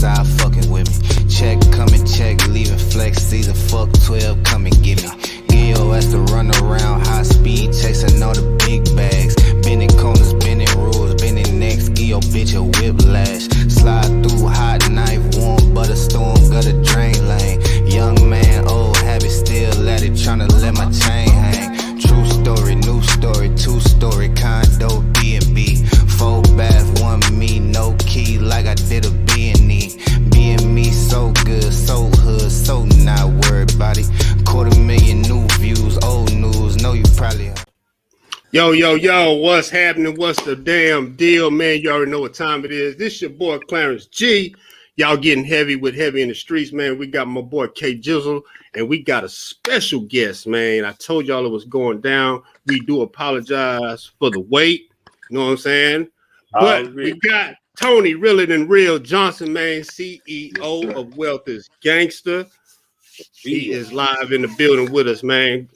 side fucking with me. Check, coming, check, leaving flex season. Fuck 12, come and get me. Get your ass to run around high speed, chasing all the big bags. Bending corners, bending rules, bending necks. Give your bitch a whiplash. Slide through hot knife, warm butter storm, gutter drain lane. Young man, old habit, still at it, tryna let my chain hang. True story, new story, 2-story condo, B&B. 4 bath, 1 me, no key, like I did a B&E. B&Me so good, so hood, so not worried about it. 250,000 new views, old news, know you probably. Yo, what's happening? What's the damn deal, man? You already know what time it is. This your boy Clarence G. Y'all getting heavy with Heavy in the Streets, man. We got my boy K Jizzle, and we got a special guest, man. I told y'all it was going down. We do apologize for the wait. You know what I'm saying? But we got Tony Realer Than Real Johnson, man, CEO of Wealth is Gangster. He is live in the building with us, man.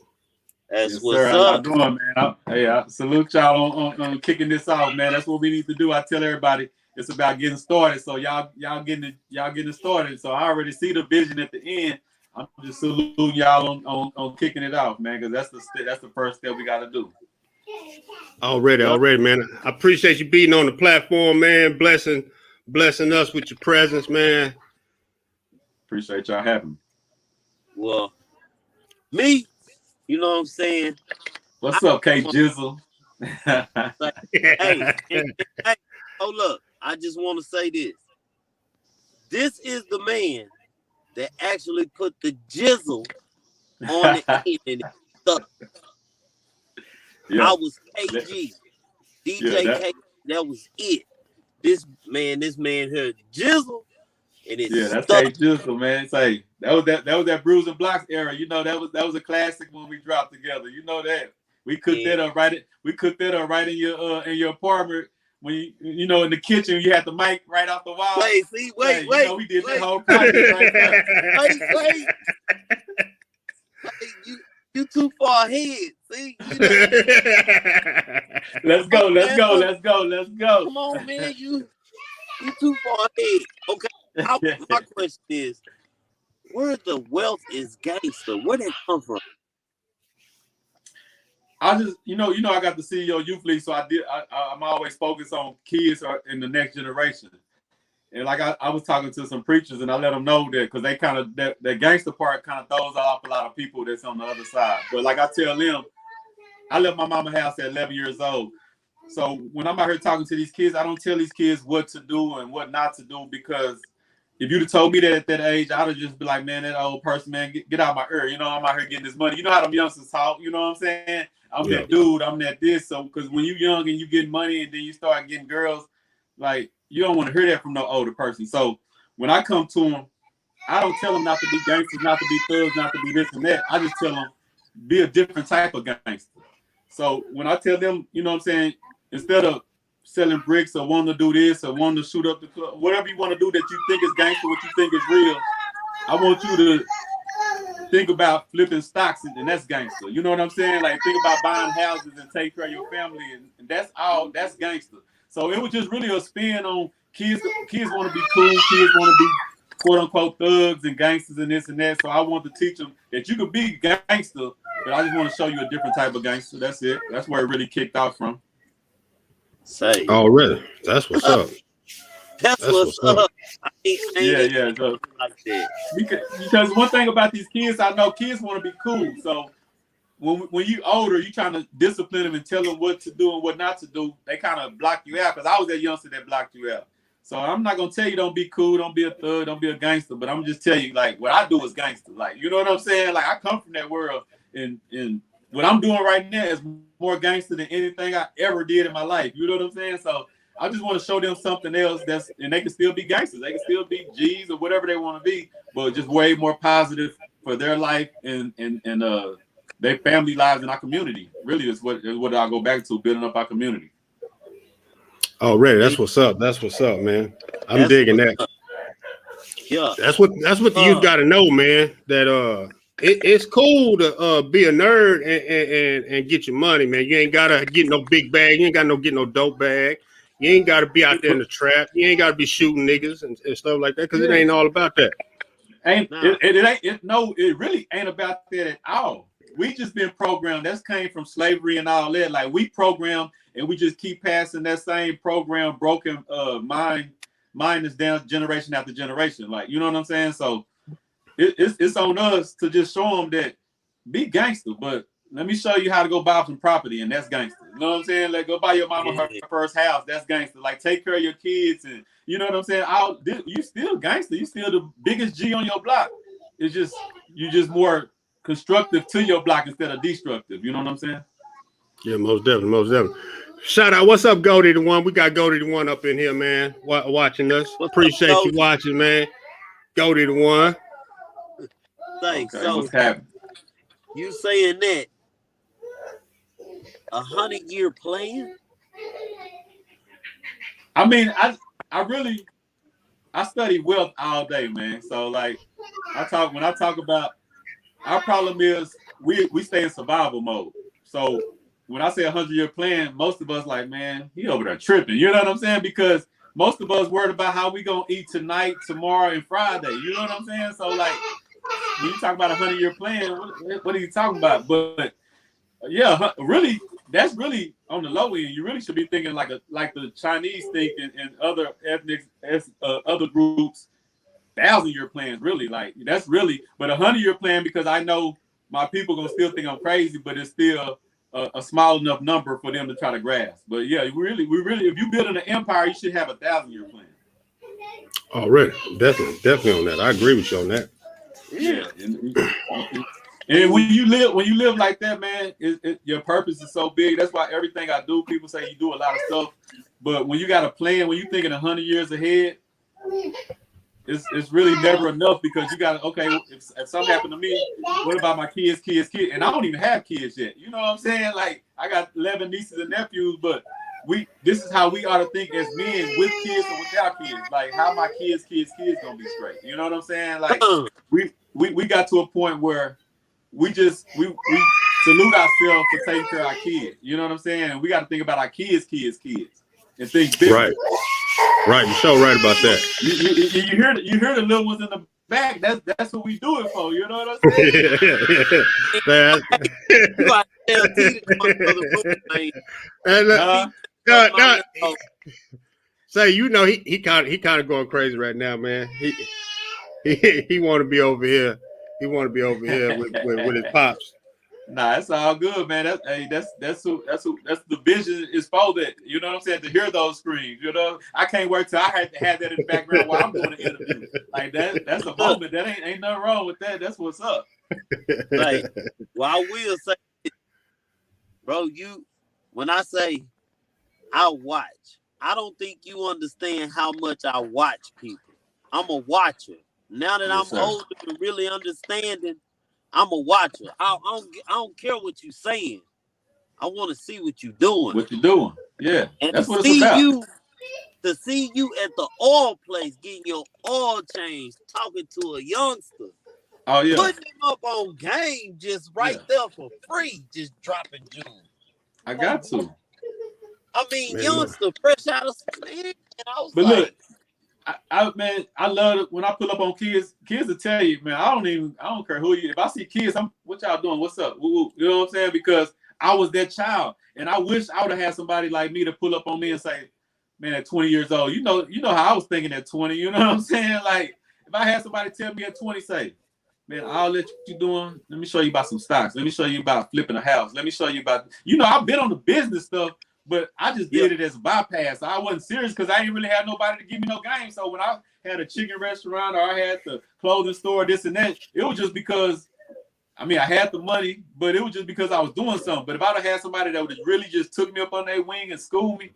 That's what's up. How y'all doing, man? I salute y'all on kicking this off, man. That's what we need to do. I tell everybody it's about getting started. So y'all getting it started. So I already see the vision at the end. I'm just saluting y'all on kicking it off, man, because that's the first step we got to do. Already, man. I appreciate you being on the platform, man. Blessing us with your presence, man. Appreciate y'all having me. Well, me. You know what I'm saying? What's up, K Jizzle? hey, hold up. I just want to say this. This is the man that actually put the jizzle on the end and it stuck. Yeah. I was KG. DJ K. That was it. This man heard jizzle. And that's K Jizzle, man. Say that was that Bruising Blocks era. You know that was a classic when we dropped together. You know that we cooked that up right. We cooked that up right in your apartment when you know in the kitchen. You had the mic right off the wall. Wait. You know, we did the whole project right there. Wait. You too far ahead. See. Let's go. Come on, man. You too far ahead. Okay. My question is, where the Wealth is Gangster? Where did it come from? I just, you know, I got the CEO Youth League, so I'm always focused on kids in the next generation. And like I was talking to some preachers, and I let them know that because they kind of that gangster part kind of throws off a lot of people that's on the other side. But like I tell them, I left my mama's house at 11 years old. So when I'm out here talking to these kids, I don't tell these kids what to do and what not to do, because if you'd have told me that at that age, I'd have just be like, man, that old person, man, get out of my ear. You know, I'm out here getting this money. You know how them youngsters talk. You know what I'm saying? I'm that dude. I'm that this. So, because when you're young and you get money and then you start getting girls, like, you don't want to hear that from no older person. So when I come to them, I don't tell them not to be gangsters, not to be thugs, not to be this and that. I just tell them, be a different type of gangster. So when I tell them, you know what I'm saying, instead of selling bricks or wanting to do this or wanting to shoot up the club, whatever you want to do that you think is gangster, what you think is real, I want you to think about flipping stocks, and that's gangster. You know what I'm saying? Like, think about buying houses and take care of your family, and that's gangster. So it was just really a spin on kids want to be cool, kids want to be quote unquote thugs and gangsters and this and that. So I want to teach them that you could be gangster, but I just want to show you a different type of gangster. That's it. That's where it really kicked off from. Say. Oh, really? That's what's up. That's what's up. Yeah. So, like that. Because one thing about these kids, I know kids want to be cool. So when you older, you trying to discipline them and tell them what to do and what not to do. They kind of block you out, because I was that youngster that blocked you out. So I'm not gonna tell you don't be cool, don't be a thug, don't be a gangster. But I'm just tell you, like, what I do is gangster. Like, you know what I'm saying? Like, I come from that world, and what I'm doing right now is more gangster than anything I ever did in my life. You know what I'm saying? So I just want to show them something else and they can still be gangsters. They can still be G's or whatever they want to be, but just way more positive for their life and their family lives in our community. Really is what I'll go back to, building up our community. Oh, really? That's what's up. That's what's up, man. I'm digging that. Yeah. That's what the youth got to know, man. That it's cool to be a nerd and get your money, man. You ain't gotta get no big bag. You ain't got get no dope bag. You ain't got to be out there in the trap. You ain't got to be shooting niggas and stuff like that because it ain't all about that. It really ain't about that at all. We just been programmed. That's came from slavery and all that. Like we program and we just keep passing that same program, broken mind is down generation after generation. Like, you know what I'm saying? So it's on us to just show them that be gangster, but let me show you how to go buy some property, and that's gangster. You know what I'm saying? Like, go buy your mama her first house. That's gangster. Like, take care of your kids, and you know what I'm saying? You still gangster. You still the biggest G on your block. It's just you just more constructive to your block instead of destructive. You know what I'm saying? Yeah, most definitely. Shout out. What's up, Goldie the One? We got Goldie the One up in here, man, watching us. Appreciate you watching, man. Goldie the One. Thanks. Okay, so what's happening? You saying that 100-year plan? I mean, I study wealth all day, man. So like when I talk about our problem is we stay in survival mode. So when I say 100-year plan, most of us like, man, he over there tripping. You know what I'm saying? Because most of us worried about how we gonna eat tonight, tomorrow, and Friday. You know what I'm saying? So like when you talk about 100-year plan, what are you talking about? But yeah, really, that's really on the low end. You really should be thinking like the Chinese think and other ethnic other groups, 1,000-year plans. Really, like that's really. But 100-year plan, because I know my people gonna still think I'm crazy, but it's still a small enough number for them to try to grasp. But yeah, we really, if you building an empire, you should have a 1,000-year plan. Already, definitely on that. I agree with you on that. Yeah. And when you live like that, man, your purpose is so big. That's why everything I do, people say you do a lot of stuff, but when you got a plan, when you thinking 100 years ahead, it's really never enough, because you got to, okay, if something happened to me, what about my kids? And I don't even have kids yet. You know what I'm saying? Like I got 11 nieces and nephews, but this is how we ought to think as men, with kids or without kids. Like how my kids gonna be straight. You know what I'm saying? Like we got to a point where we salute ourselves for taking care of our kids. You know what I'm saying? And we got to think about our kids, and think big. Right. You're so right about that. You hear the little ones in the back. That's what we do it for. You know what I'm saying? You got to tell T to come for the room, say, you know, he kind of going crazy right now, man. He want to be over here. He want to be over here with his pops. Nah, it's all good, man. That's the vision is for that. You know what I'm saying? To hear those screams, you know, I can't wait till I had to have that in the background while I'm doing the interview. Like that's a moment. That ain't nothing wrong with that. That's what's up. Right. Well, I will say, bro, when I say I watch, I don't think you understand how much I watch people. I'm a watcher. Now that I'm older and really understanding, I'm a watcher. I don't care what you're saying. I want to see what you're doing. What you're doing. Yeah. And that's what it's about. To see you at the oil place getting your oil changed, talking to a youngster. Oh, yeah. Putting him up on game just there for free, just dropping jewels. I got to. I mean, youngster, fresh out of man. And I was look, I love it when I pull up on kids. Kids will tell you, man, I don't care who you. If I see kids, what y'all doing? What's up? You know what I'm saying? Because I was that child, and I wish I would have had somebody like me to pull up on me and say, man, at 20 years old, you know how I was thinking at 20. You know what I'm saying? Like if I had somebody tell me at 20, say, man, I'll let you doing. Let me show you about some stocks. Let me show you about flipping a house. Let me show you about. I've been on the business stuff. But I just did it as a bypass. I wasn't serious because I didn't really have nobody to give me no game. So when I had a chicken restaurant or I had the clothing store, this and that, it was just because, I had the money, but it was just because I was doing something. But if I'd have had somebody that would have really just took me up on their wing and schooled me,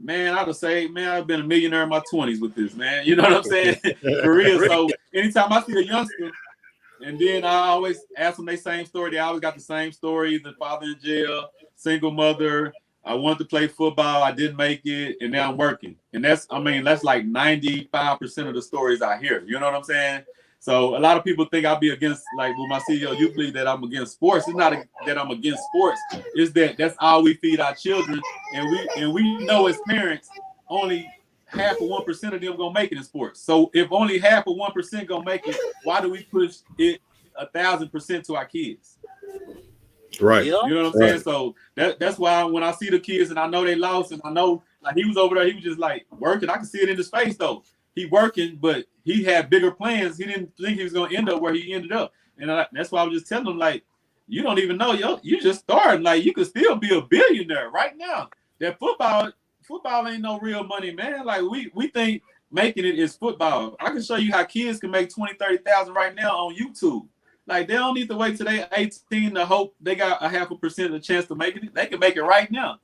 man, I'd have said, man, I've been a millionaire in my 20s with this, man. You know what I'm saying? For real. So anytime I see a youngster, and then I always ask them their same story. They always got the same story. The father in jail, single mother. I wanted to play football. I didn't make it. And now I'm working. And that's like 95% of the stories I hear. You know what I'm saying? So a lot of people think I'll be against, like with my CEO Youth League, that I'm against sports. It's not that I'm against sports. It's that's all we feed our children. And we know as parents, only half of 1% of them gonna make it in sports. So if only half of 1% gonna make it, why do we push it 1,000% to our kids? Right. Yeah. You know what I'm saying? So that's why when I see the kids and I know they lost, and I know like he was over there, he was just like working. I can see it in his face though. He working, but he had bigger plans. He didn't think he was gonna end up where he ended up, and that's why I was just telling him like, you don't even know, yo, you just started. Like you could still be a billionaire right now. That football ain't no real money, man. Like we think making it is football. I can show you how kids can make 20, 30,000 right now on YouTube. Like they don't need to wait till they're 18 to hope they got a 0.5% of the chance to make it. They can make it right now.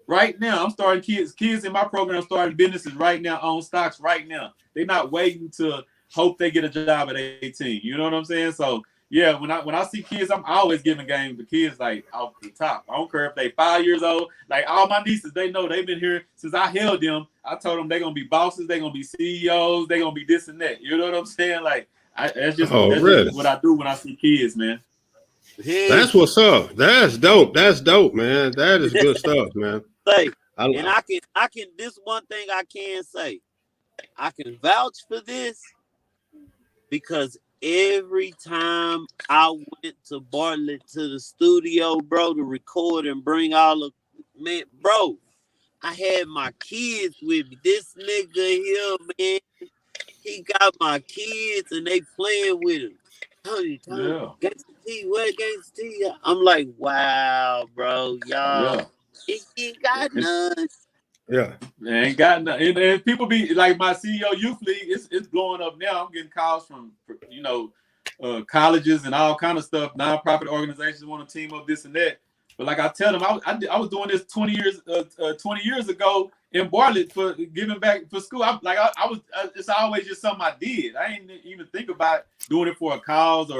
Right now, I'm starting kids in my program starting businesses right now, own stocks right now. They're not waiting to hope they get a job at 18. You know what I'm saying? So yeah, when I see kids, I'm always giving game to kids like off the top. I don't care if they 5 years old. Like all my nieces, they know they've been here since I held them. I told them they're gonna be bosses, they're gonna be CEOs, they're gonna be this and that. You know what I'm saying? Like that's just what I do when I see kids, man. That's what's up. That's dope. That's dope, man. That is good stuff, man. I can. This one thing I can say, I can vouch for this because every time I went to Bartlett to the studio, bro, to record and bring all the man, bro, I had my kids with me. This nigga here, man, he got my kids and they playing with him. Tony, Gangsta T, where Gangsta T? I'm like, wow, bro, y'all. Yeah. He got none. Yeah, man, ain't got nothing. And people be like my CEO Youth League. It's blowing up now. I'm getting calls from colleges and all kind of stuff. Nonprofit organizations want to team up this and that. But like I tell them, I was doing this 20 years ago in Bartlett for giving back for school. It's always just something I did. I didn't even think about doing it for a cause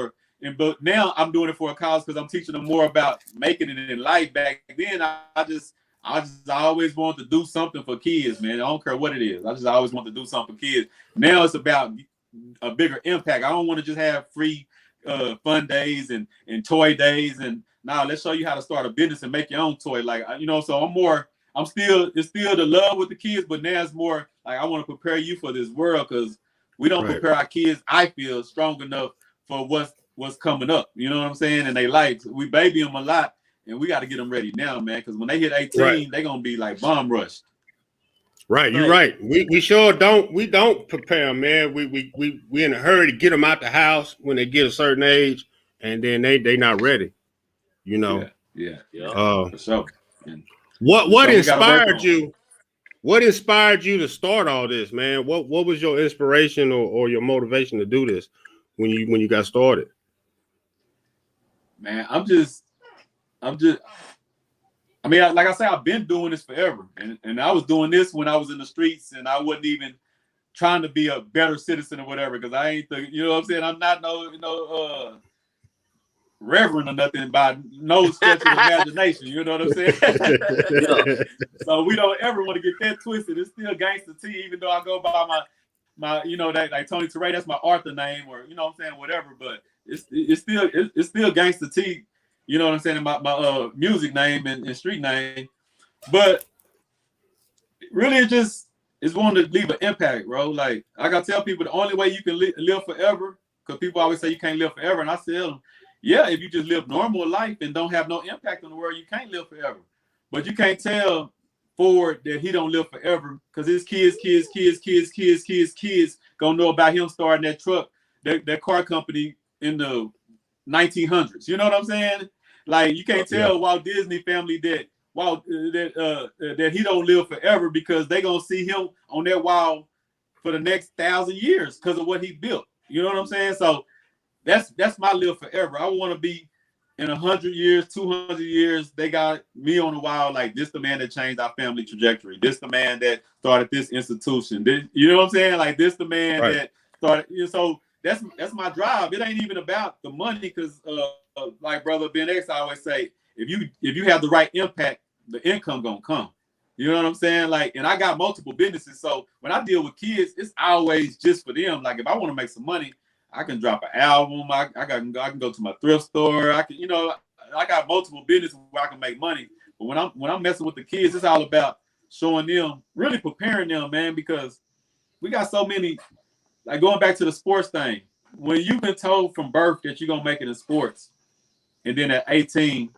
but now I'm doing it for a cause because I'm teaching them more about making it in life. Back then, I just always wanted to do something for kids, man. I don't care what it is. I just always want to do something for kids. Now it's about a bigger impact. I don't want to just have free fun days and toy days. And now let's show you how to start a business and make your own toy. Like, so it's still the love with the kids, but now it's more like I want to prepare you for this world because we don't prepare our kids, I feel, strong enough for what's coming up. You know what I'm saying? And they we baby them a lot. And we got to get them ready now, man, because when they hit 18, they're going to be like bomb rushed. Right, you're right. We sure don't prepare them, man. We in a hurry to get them out the house when they get a certain age, and then they not ready, you know. Yeah. For sure. What inspired you? What inspired you to start all this, man? What was your inspiration or your motivation to do this when you got started? Man, I mean, like I say, I've been doing this forever. And I was doing this when I was in the streets and I wasn't even trying to be a better citizen or whatever, because I ain't you know what I'm saying? I'm not no reverend or nothing by no stretch of imagination. You know what I'm saying? So we don't ever want to get that twisted. It's still Gangsta T, even though I go by my that like Tony Teray, that's my Arthur name, or you know what I'm saying, whatever. But it's still Gangsta T. You know what I'm saying? My music name and street name. But really it's wanting to leave an impact, bro. Like I gotta tell people the only way you can live forever, because people always say you can't live forever. And I tell them, yeah, if you just live normal life and don't have no impact on the world, you can't live forever. But you can't tell Ford that he don't live forever, because his kids gonna know about him starting that truck, that car company in the 1900s. You know what I'm saying? Like you can't tell Walt Disney family that he don't live forever, because they gonna see him on that wall for the next 1,000 years because of what he built. You know what I'm saying? So that's my live forever. I want to be in 100 years, 200 years. They got me on the wall like this, the man that changed our family trajectory. This the man that started this institution. You know what I'm saying? Like this the man that started. So that's my drive. It ain't even about the money, because like brother Ben X, I always say, if you have the right impact, the income gonna come. You know what I'm saying? Like, and I got multiple businesses, so when I deal with kids, it's always just for them. Like if I want to make some money, I can drop an album. I can go to my thrift store. I got multiple businesses where I can make money. But when I'm messing with the kids, it's all about showing them, really preparing them, man, because we got so many, like going back to the sports thing. When you've been told from birth that you're gonna make it in sports, and then at 18,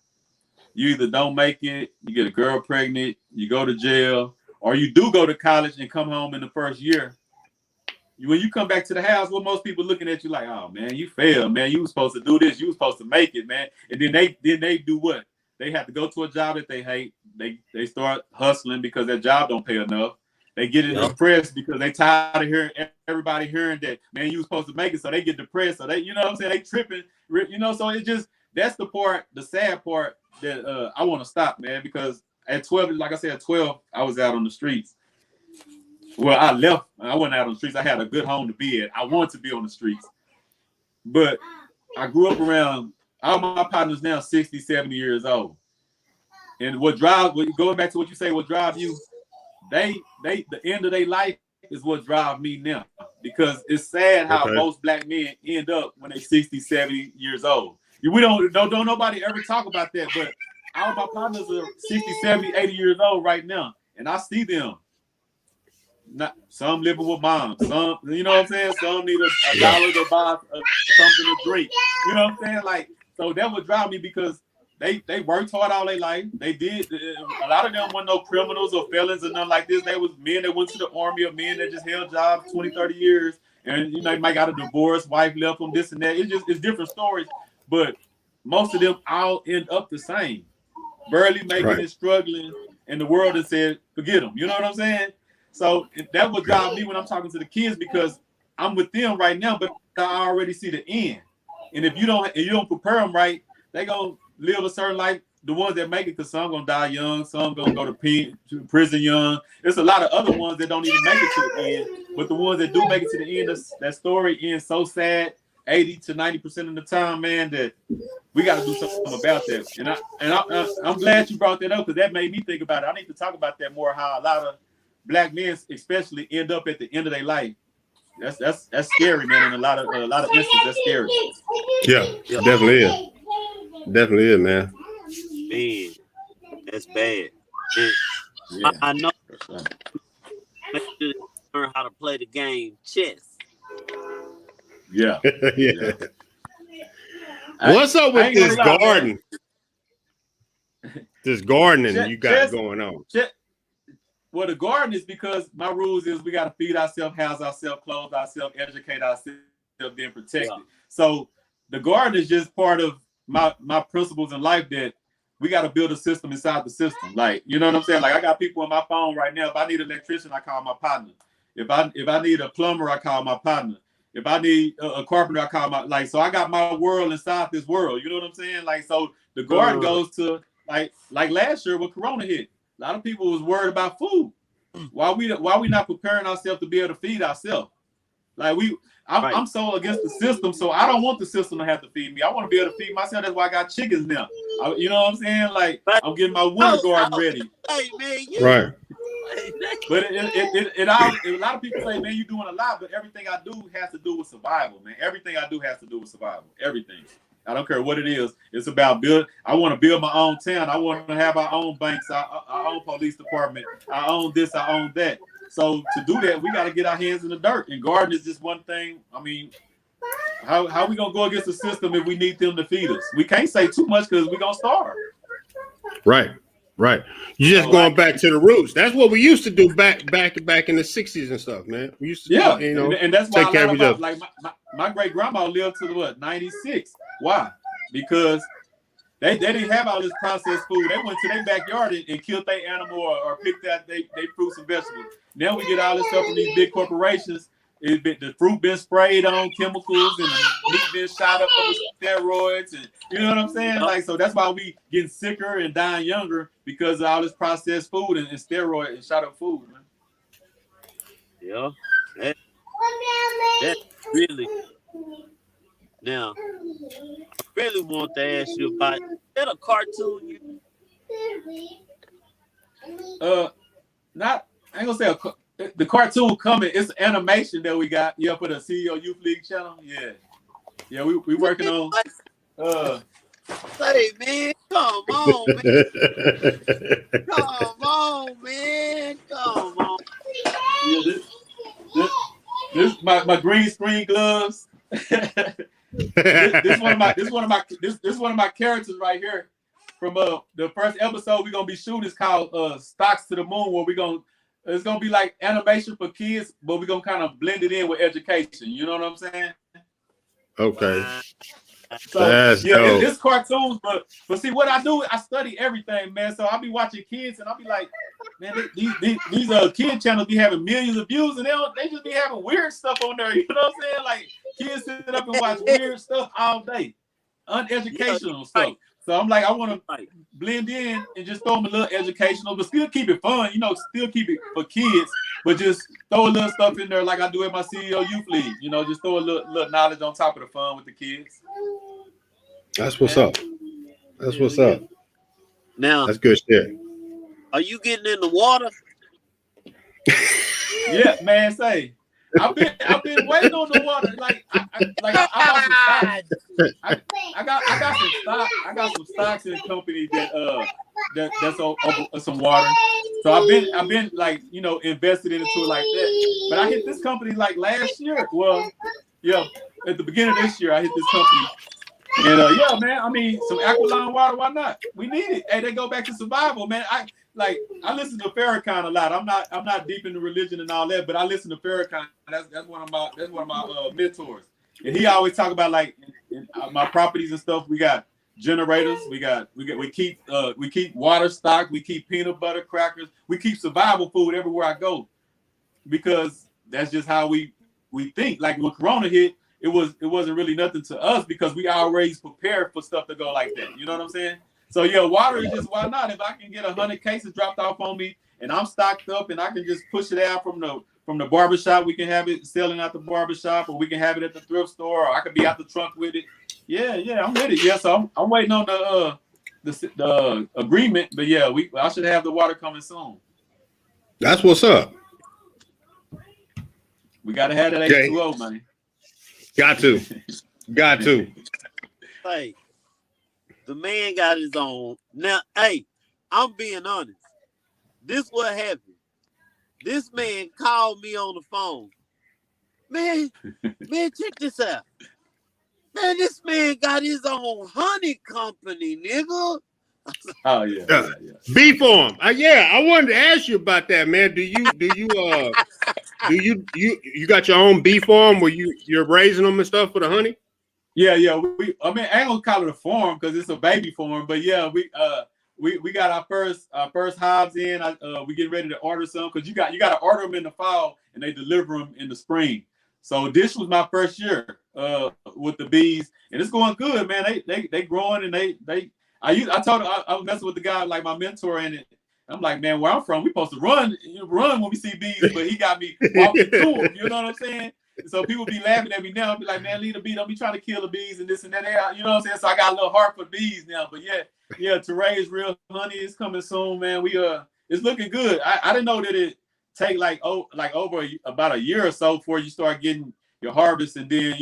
you either don't make it, you get a girl pregnant, you go to jail, or you do go to college and come home in the first year. When you come back to the house, what most people looking at you like, oh man, you failed, man. You were supposed to do this, you were supposed to make it, man. And then they do what? They have to go to a job that they hate. They start hustling because that job don't pay enough. They get depressed because they tired of hearing everybody hearing that, man, you were supposed to make it. So they get depressed. So they, you know what I'm saying? They tripping, you know, so it just, that's the part, the sad part that I want to stop, man, because at 12, like I said, at 12, I was out on the streets. Well, I left. I wasn't out on the streets. I had a good home to be at. I wanted to be on the streets. But I grew up around, all my partners now 60, 70 years old. And what drives, going back to what you say, what drives you, the end of their life is what drives me now. Because it's sad how most black men end up when they're 60, 70 years old. We don't nobody ever talk about that, but all my partners are 60, 70, 80 years old right now. And I see them. Not some living with mom, some, you know what I'm saying? Some need a dollar to buy something to drink. You know what I'm saying? Like, so that would drive me because they worked hard all their life. They did. A lot of them weren't no criminals or felons or nothing like this. They was men that went to the army or men that just held jobs 20, 30 years. And, you know, they might got a divorce, wife left them, this and that. It's different stories. But most of them all end up the same. Barely making it, struggling. And the world has said, forget them. You know what I'm saying? So that would drive me when I'm talking to the kids because I'm with them right now, but I already see the end. And if you don't prepare them right, they gonna live a certain life. The ones that make it, because some gonna die young, some gonna go to prison young. There's a lot of other ones that don't even make it to the end. But the ones that do make it to the end, that story ends so sad, 80 to 90% of the time, man, that we got to do something about that. And I'm glad you brought that up because that made me think about it. I need to talk about that more. How a lot of black men, especially, end up at the end of their life. That's scary, man. In a lot of instances, that's scary. Yeah, definitely is. Definitely is, man. Man, that's bad. And I know. Make sure they learn how to play the game chess. Yeah. Yeah. What's up with this garden? This gardening you got going on. Well, the garden is because my rules is we got to feed ourselves, house ourselves, clothe ourselves, educate ourselves, then protect it. So the garden is just part of my principles in life that we got to build a system inside the system. Like, you know what I'm saying? Like I got people on my phone right now. If I need an electrician, I call my partner. If I need a plumber, I call my partner. If I need a carpenter, I call my, so I got my world inside this world. You know what I'm saying? Like, so the garden goes to like last year when Corona hit. A lot of people was worried about food. Why we not preparing ourselves to be able to feed ourselves? Like I'm so against the system, so I don't want the system to have to feed me. I want to be able to feed myself. That's why I got chickens now. You know what I'm saying? Like I'm getting my winter garden ready. Hey man, right. But it a lot of people say, man, you're doing a lot, but everything I do has to do with survival, man. Everything I do has to do with survival. Everything. I don't care what it is. It's about build. I want to build my own town. I want to have our own banks, our own police department. I own this. I own that. So to do that, we got to get our hands in the dirt. And garden is just one thing. I mean, how we gonna go against the system if we need them to feed us? We can't say too much because we're gonna starve. Right. Right. You're just going back to the roots. That's what we used to do back in the 60s and stuff, man. We used to and that's why a lot of like my great grandma lived to 96. Why? Because they didn't have all this processed food. They went to their backyard and killed their animal or picked out their fruits and vegetables. Now we get all this stuff from these big corporations. The fruit been sprayed on chemicals and the meat been shot up with steroids, and you know what I'm saying? Like, so that's why we getting sicker and dying younger because of all this processed food and steroid and shot up food, man. Yeah, that's really. Now, I really want to ask you about, is that a cartoon? I ain't gonna say the cartoon coming. It's animation that we got. Yeah, for the CEO Youth League channel. Yeah, we working on. Hey man, come on, man. Come on, man. Man, come on. Yeah, this my green screen gloves. this one of my characters right here from the first episode we're gonna be shooting is called Stocks to the Moon, where it's gonna be like animation for kids, but we're gonna kind of blend it in with education. You know what I'm saying? Okay. So That's yeah, dope. it's cartoons, but see what I do, I study everything, man. So I'll be watching kids and I'll be like, man, these kid channels be having millions of views and they just be having weird stuff on there. You know what I'm saying? Like kids sit up and watch weird stuff all day, uneducational stuff. Right. So I'm like, I want to blend in and just throw them a little educational, but still keep it fun. You know, still keep it for kids, but just throw a little stuff in there like I do at my CEO Youth League. You know, just throw a little knowledge on top of the fun with the kids. That's what's up. That's what's up. Now, That's good shit. are you getting in the water? Yeah, man. Say, I've been waiting on the water. I got some stocks in a company that's on some water. So I've been like, you know, invested into it like that. But I hit this company like last year. Well, yeah, at the beginning of this year I hit this company. And yeah, man, I mean, some alkaline water, why not? We need it. Hey, they go back to survival, man. I listen to Farrakhan a lot. I'm not deep into religion and all that, but I listen to Farrakhan. That's one of my mentors. And he always talk about like in my properties and stuff. We got generators. We keep water stock. We keep peanut butter, crackers. We keep survival food everywhere I go, because that's just how we think. Like when Corona hit, it wasn't really nothing to us because we always prepared for stuff to go like that. You know what I'm saying? So yeah, water is just, why not? If I can get 100 cases dropped off on me and I'm stocked up and I can just push it out from the barbershop, we can have it selling at the barbershop, or we can have it at the thrift store, or I could be out the trunk with it. Yeah, I'm with it. Yeah, so I'm waiting on the agreement, but yeah, I should have the water coming soon. That's what's up. We gotta have that H2O, man. Got to. Hey, the man got his own. Now, hey, I'm being honest. This what happened. This man called me on the phone. Man, check this out. Man, this man got his own honey company, nigga. Oh yeah. Bee farm. Yeah, I wanted to ask you about that, man. Do you got your own bee farm where you're raising them and stuff for the honey? Yeah. I mean, I ain't gonna call it a farm because it's a baby farm, but yeah, we got our first hives in. We getting ready to order some because you got to order them in the fall and they deliver them in the spring. So this was my first year with the bees, and it's going good, man. They growing, and I told her I was messing with the guy, like my mentor, and I'm like, man, where I'm from, we supposed to run when we see bees, but he got me walking to them. You know what I'm saying? So people be laughing at me now. I'll be like, man, leave the bee. Don't be trying to kill the bees and this and that. You know what I'm saying? So I got a little heart for bees now. But yeah, to raise real honey is coming soon, man. It's looking good. I didn't know that it take over about a year or so before you start getting your harvest, and then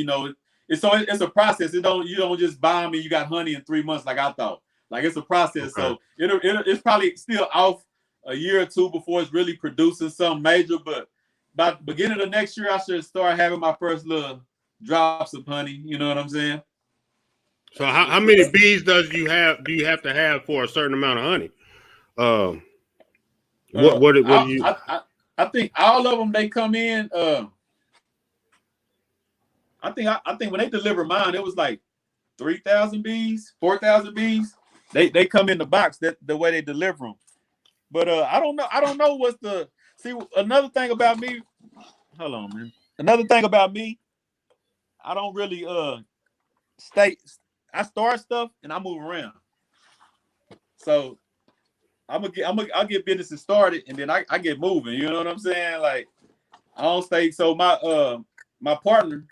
it's a process. You don't just buy them and you got honey in 3 months like I thought. Like it's a process. Okay. So it's probably still off a year or two before it's really producing something major. But by the beginning of next year, I should start having my first little drops of honey. You know what I'm saying? So how many bees do you have to have for a certain amount of honey? I think all of them, they come in. I think when they deliver mine, it was like 3,000 bees, 4,000 bees. They come in the box the way they deliver them. But I don't know what's the another thing about me. Hold on, man. Another thing about me, I don't really I start stuff and I move around. So I'll get businesses started and then I get moving. You know what I'm saying? Like I don't stay. So my partner,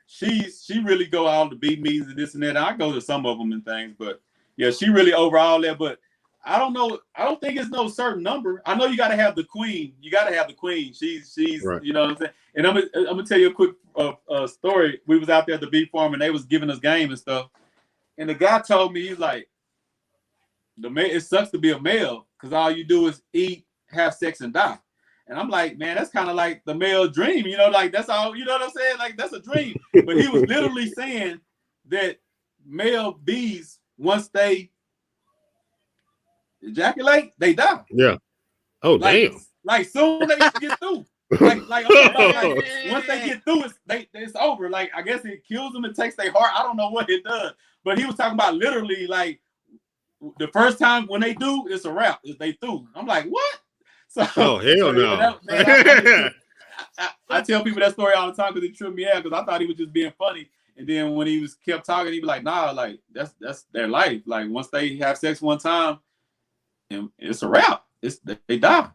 she really go all the bee meetings and this and that. I go to some of them and things, but yeah, she really over all that. But I don't know. I don't think it's no certain number. I know you got to have the queen. You got to have the queen. She's right. You know what I'm saying? And I'm gonna tell you a quick story. We was out there at the bee farm and they was giving us game and stuff. And the guy told me, he's like, it sucks to be a male because all you do is eat, have sex and die. And I'm like, man, that's kind of like the male dream, you know, like that's all, you know what I'm saying? Like that's a dream. But he was literally saying that male bees, once they ejaculate, they die. Yeah. Oh, like, damn. Like soon they get through. like once they get through, it's over. Like I guess it kills them, it takes their heart. I don't know what it does. But he was talking about literally like the first time when they do, it's a wrap. They through. I'm like, what? So, oh hell no! I tell people that story all the time because it tripped me out because I thought he was just being funny. And then when he was kept talking, he'd be like, nah, like that's their life. Like once they have sex one time, and it's a wrap. They die.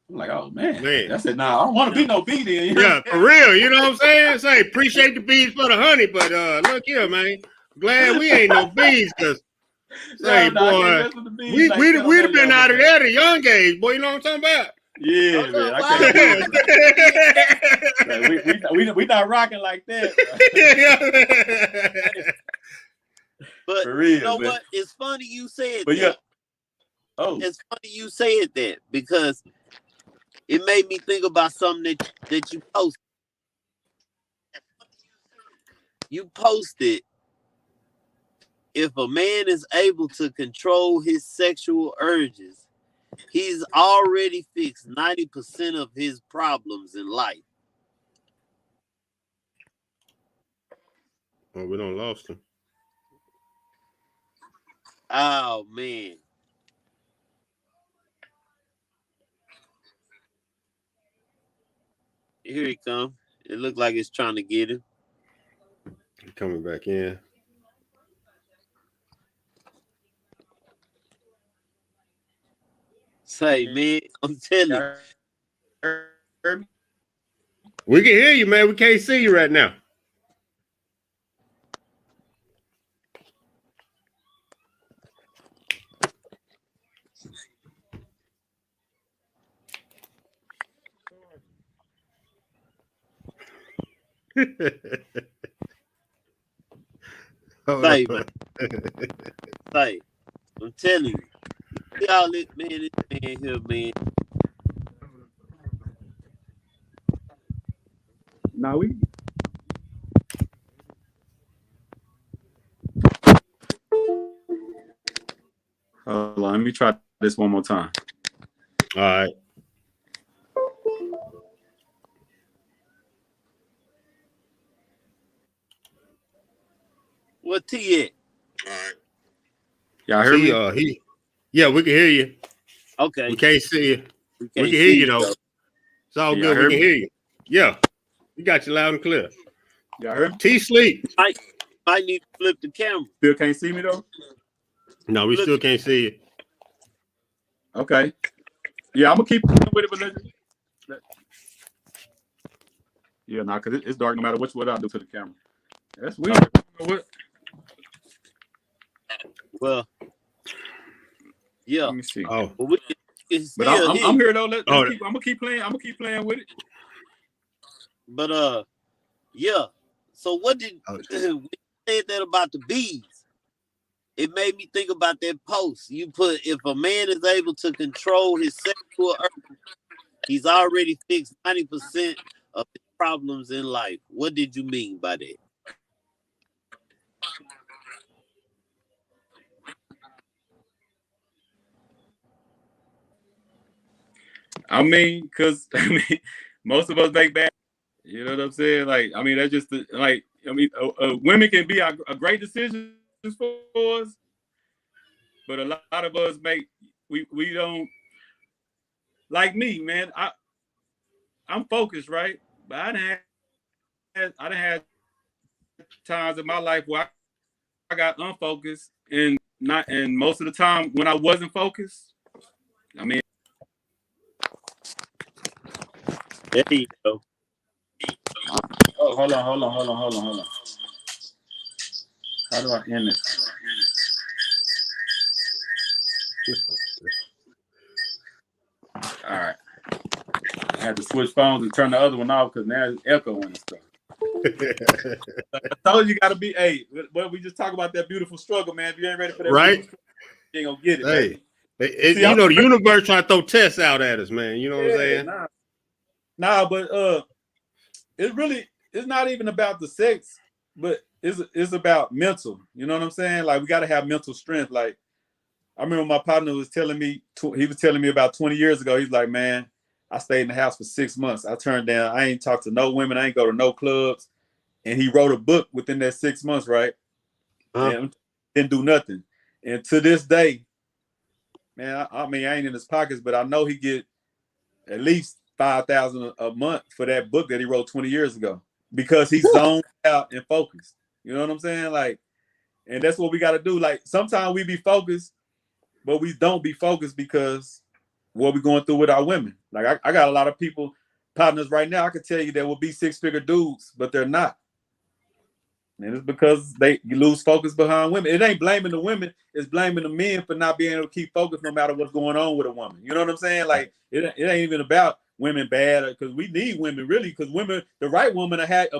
I'm like, oh man. That's it. Nah, I don't want to be no bee then. You know? Yeah, for real. You know what I'm saying? Say appreciate the bees for the honey, but look here, man. Glad we ain't no bees, cause say boy, we'd have been out of there at a young age, boy. You know what I'm talking about? Yeah, man. I can't like, we not rocking like that. But for real, you know man. what? It's funny you said but that. Yeah. Oh. It's funny you said that because it made me think about something that you posted. You posted, if a man is able to control his sexual urges, he's already fixed 90% of his problems in life. Oh, we done lost him. Oh, man. Here he comes. It looked like it's trying to get him. He's coming back in. Say, man, I'm telling you. We can hear you, man. We can't see you right now. Say, man. Say, I'm telling you. Y'all, this man here, man. Now we. Hold on, let me try this one more time. All right. What T at? All right. Y'all hear me? Yeah, we can hear you. Okay. We can't see you. We can see hear you though. It's all good. We can hear you. Yeah, we got you loud and clear. Y'all hear me? T sleep. I need to flip the camera. Still can't see me though? No, we still can't see you. Okay. Yeah, I'm gonna keep with it, but yeah, nah, cause it's dark no matter what I do to the camera. That's weird. What? Well, yeah. Let me see. Oh, But I'm here though. I'm gonna keep playing. I'm gonna keep playing with it. But yeah. So what did when you said that about the bees? It made me think about that post. You put, if a man is able to control his sexual urge, he's already fixed 90% of his problems in life. What did you mean by that? I mean, because most of us make bad. You know what I'm saying? Like, I mean, that's just like, I mean, women can be a great decision for us, but a lot of us we don't. Like me, man. I'm focused, right? But I didn't have times in my life where I got unfocused, and most of the time when I wasn't focused, I mean. There you go. Oh, hold on. How do I end this? All right. I had to switch phones and turn the other one off because now it's echoing and stuff. I told you got to be, but we just talk about that beautiful struggle, man. If you ain't ready for that, right? You ain't gonna get it. Hey, man. See, You know, the universe trying to throw tests out at us, man. You know what I'm saying? But it's not even about the sex, but it's about mental. You know what I'm saying? Like we got to have mental strength. Like I remember my partner was telling me, he was telling me about 20 years ago. He's like, man, I stayed in the house for 6 months. I turned down. I ain't talked to no women. I ain't go to no clubs. And he wrote a book within that 6 months, right? And didn't do nothing. And to this day, man, I mean, I ain't in his pockets, but I know he get at least $5,000 a month for that book that he wrote 20 years ago because he's zoned out and focused. You know what I'm saying? Like, and that's what we got to do. Like, sometimes we be focused, but we don't be focused because what we going through with our women. Like, I got a lot of people, partners right now, I can tell you that will be 6-figure dudes, but they're not. And it's because you lose focus behind women. It ain't blaming the women, it's blaming the men for not being able to keep focused no matter what's going on with a woman. You know what I'm saying? Like, it ain't even about women bad, because we need women, really, because women, the right woman help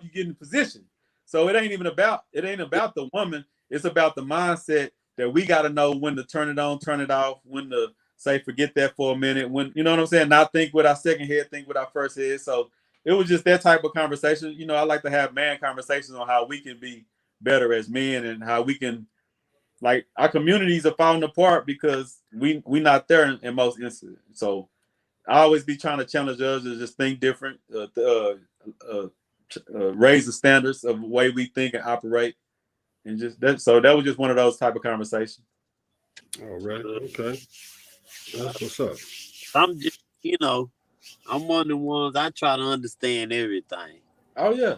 you get in position. So it ain't about the woman, it's about the mindset that we got to know when to turn it on, turn it off, when to say forget that for a minute, when, you know what I'm saying, not think with our second head, think with our first head. So it was just that type of conversation. You know, I like to have man conversations on how we can be better as men and how we can, like, our communities are falling apart because we not there in most instances. So I always be trying to challenge us to just think different, raise the standards of the way we think and operate, and just that. So that was just one of those type of conversations. All right, okay, that's what's up. I'm just, you know, I'm one of the ones I try to understand everything. Oh yeah.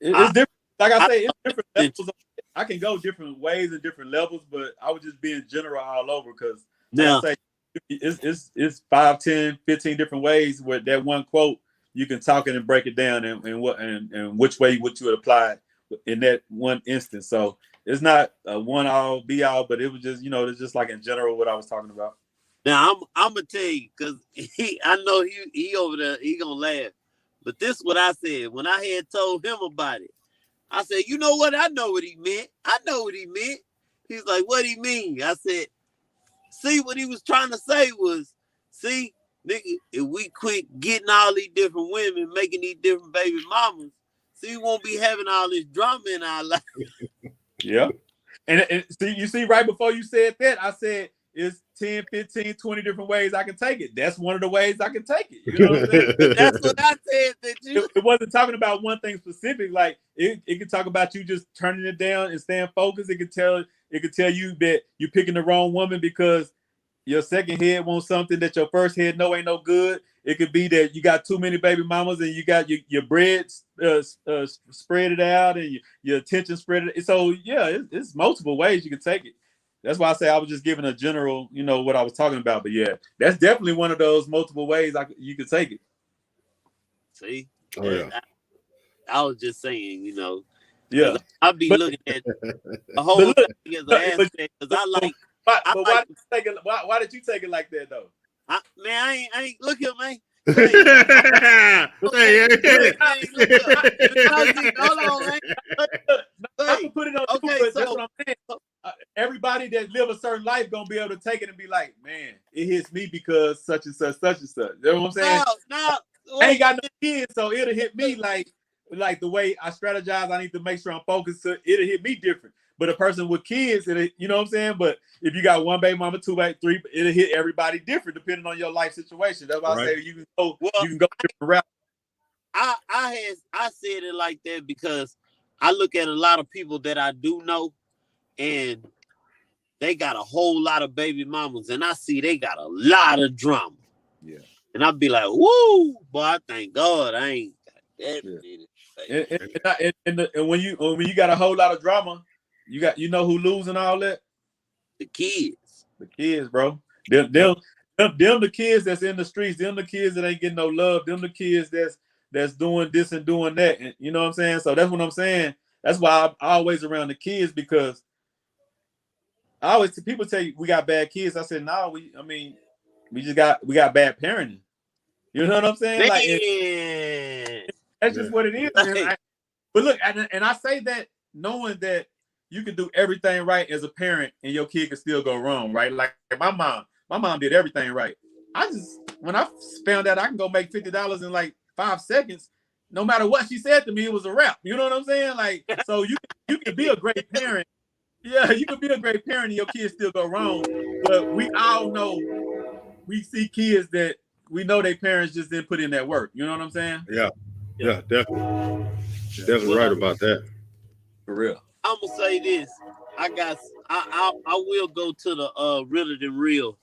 It's different. Like I say, it's different levels. I can go different ways and different levels, but I would just be in general all over because I say it's 5, 10, 15 different ways where that one quote you can talk it and break it down and which way would you apply it in that one instance. So it's not a one all be all, but it was just, you know, it's just like in general what I was talking about. Now I'm gonna tell you, because I know he over there, he gonna laugh. But this is what I said when I had told him about it. I said, you know what? I know what he meant. I know what he meant. He's like, what do he mean? I said, see, what he was trying to say was, see, nigga, if we quit getting all these different women, making these different baby mamas, see, we won't be having all this drama in our life. Yeah. And see, you see, right before you said that, I said, it's 10, 15, 20 different ways I can take it. That's one of the ways I can take it. You know what I'm saying? That's what I said. It wasn't talking about one thing specific. Like it could talk about you just turning it down and staying focused. It could tell you that you're picking the wrong woman because your second head wants something that your first head know ain't no good. It could be that you got too many baby mamas and you got your bread spread it out and your attention spread it. So yeah, it's multiple ways you can take it. That's why I say I was just giving a general, you know, what I was talking about. But yeah, that's definitely one of those multiple ways you could take it. See? Oh, yeah. I was just saying, you know. Yeah. I'll be looking at the whole thing as an aspect because I like. Why did you take it like that though? I ain't look here, man. Hold on, man. I can put it on you, but that's what I'm saying. Everybody that live a certain life gonna be able to take it and be like, man, it hits me because such and such, such and such. You know what I'm saying? No. I ain't got no kids, so it'll hit me like the way I strategize. I need to make sure I'm focused. So it'll hit me different. But a person with kids, you know what I'm saying? But if you got one baby mama, 2 baby, 3, it'll hit everybody different depending on your life situation. That's why I say you can go different routes. I said it like that because I look at a lot of people that I do know, and they got a whole lot of baby mamas, and I see they got a lot of drama. Yeah. And I'd be like, woo, boy, I thank God I ain't got that. And when you got a whole lot of drama, you know who losing all that? The kids. The kids, bro. Them the kids that's in the streets, them the kids that ain't getting no love, them the kids that's doing this and doing that. And you know what I'm saying? So that's what I'm saying. That's why I'm always around the kids, because people tell you we got bad kids. I said, no, we got bad parenting. You know what I'm saying? Like that's just what it is. Man. But look, and I say that knowing that you can do everything right as a parent, and your kid can still go wrong, right? Like my mom did everything right. When I found out I can go make $50 in like 5 seconds, no matter what she said to me, it was a wrap. You know what I'm saying? Like, so you can be a great parent. Yeah, you can be a great parent and your kids still go wrong. But we all know, we see kids that we know their parents just didn't put in that work. You know what I'm saying? Yeah, definitely. Definitely right about that. For real. I'm gonna say this. I will go to the realer than real.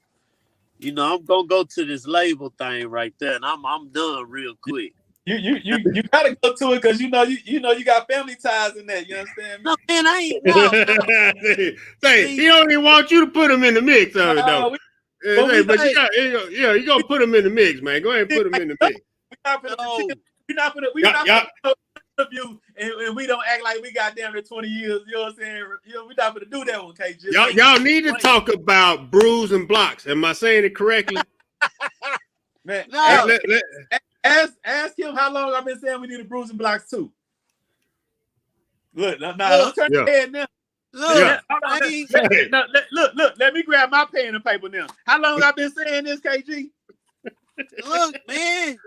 You know, I'm gonna go to this label thing right there, and I'm done real quick. You gotta go to it because you got family ties in that. You understand? No, man, I ain't. No. Say, he don't even want you to put him in the mix of it, though. But you gonna put him in the mix, man. Go ahead and put him in the mix. We're not gonna interview and we don't act like we got damn near 20 years. You know what I'm saying? We're not gonna do that one, KG. Y'all need to talk about brews and blocks. Am I saying it correctly? Man, no. Ask him how long I've been saying we need a bruising blocks too. Look, don't turn your head now. Look, let me grab my pen and paper now. How long I've been saying this, KG? Look, man.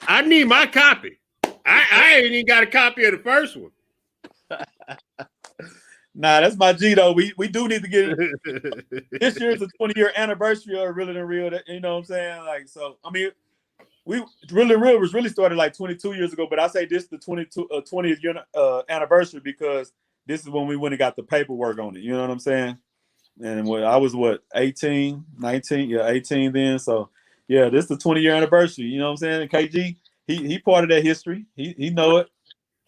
I need my copy. I ain't even got a copy of the first one. Nah, that's my G though. We do need to get it. This year is the 20-year anniversary of Realer Than Real. You know what I'm saying? Like, so I mean, Realer Than Real was really started like 22 years ago, but I say this is the 20th year anniversary because this is when we went and got the paperwork on it. You know what I'm saying? And I was 18, 19, 18 then. So yeah, this is the 20-year anniversary. You know what I'm saying? And KG, he part of that history. He know it.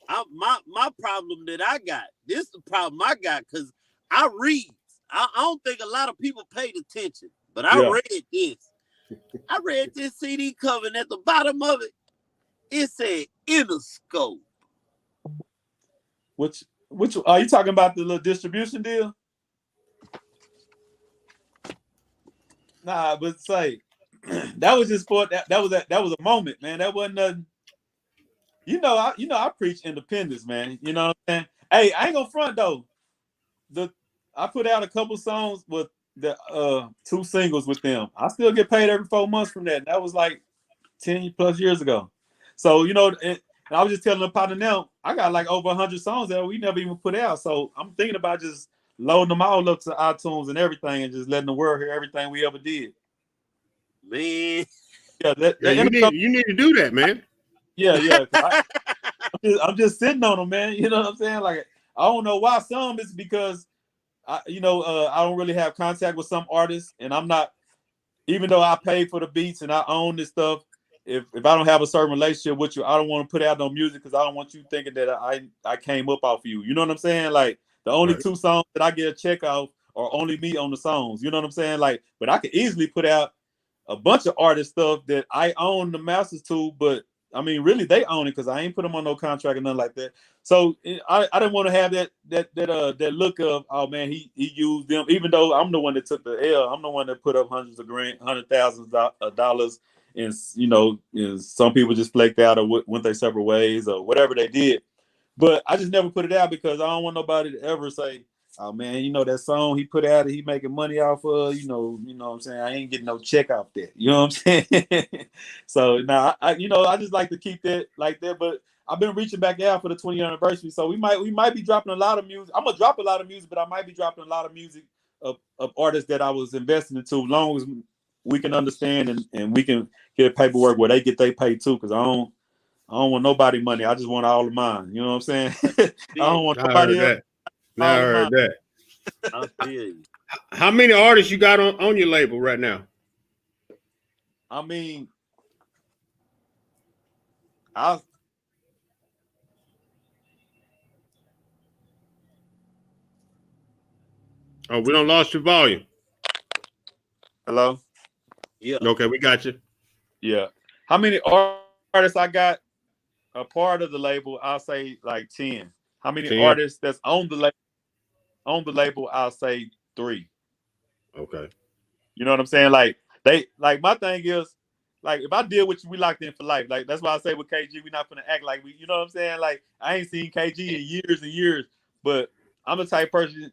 My problem that I got, this is the problem I got, because I read. I don't think a lot of people paid attention, but I read this. I read this CD cover, and at the bottom of it, it said Interscope. Which are you talking about, the little distribution deal? Nah, but say that was just for that was a moment, man. That wasn't nothing. I preach independence, man. You know what I'm saying? Hey, I ain't gonna front though. I put out a couple songs with the 2 singles with them. I still get paid every 4 months from that. That was like 10 plus years ago. So and I was just telling the partner now, I got like over 100 songs that we never even put out. So I'm thinking about just loading them all up to iTunes and everything, and just letting the world hear everything we ever did. Man, you need to do that, man. Yeah. I'm just sitting on them, man. You know what I'm saying? Like, I don't know why. Some is because I don't really have contact with some artists, and I'm not, even though I pay for the beats and I own this stuff. If I don't have a certain relationship with you, I don't want to put out no music because I don't want you thinking that I came up off you. You know what I'm saying? Like, the only 2 songs that I get a check off are only me on the songs. You know what I'm saying? Like, but I could easily put out a bunch of artist stuff that I own the masters to, but I mean, really, they own it because I ain't put them on no contract or nothing like that. So I didn't want to have that look of, oh man, he used them, even though I'm the one that took the L. I'm the one that put up hundreds of grand, $100,000 of dollars, and some people just flaked out or went their separate ways or whatever they did. But I just never put it out because I don't want nobody to ever say, oh man, that song he put out, he making money off of, you know what I'm saying? I ain't getting no check off that. You know what I'm saying? So now I just like to keep that like that. But I've been reaching back out for the 20th anniversary. So we might be dropping a lot of music. I'm gonna drop a lot of music, but I might be dropping a lot of music of artists that I was investing into, as long as we can understand and we can get paperwork where they get their pay too, because I don't want nobody money. I just want all of mine. You know what I'm saying? I don't want nobody else. I heard that. I feel you. How many artists you got on your label right now? I mean, we don't lost your volume. Hello? Yeah. Okay, we got you. Yeah. How many artists I got a part of the label? I'll say like 10. How many 10? artists that's on the label? I'll say 3. Okay. You know what I'm saying? Like my thing is, like, if I deal with you, we locked in for life. Like, that's why I say with KG, we're not gonna act like we, you know what I'm saying? Like, I ain't seen KG in years and years, but I'm the type of person.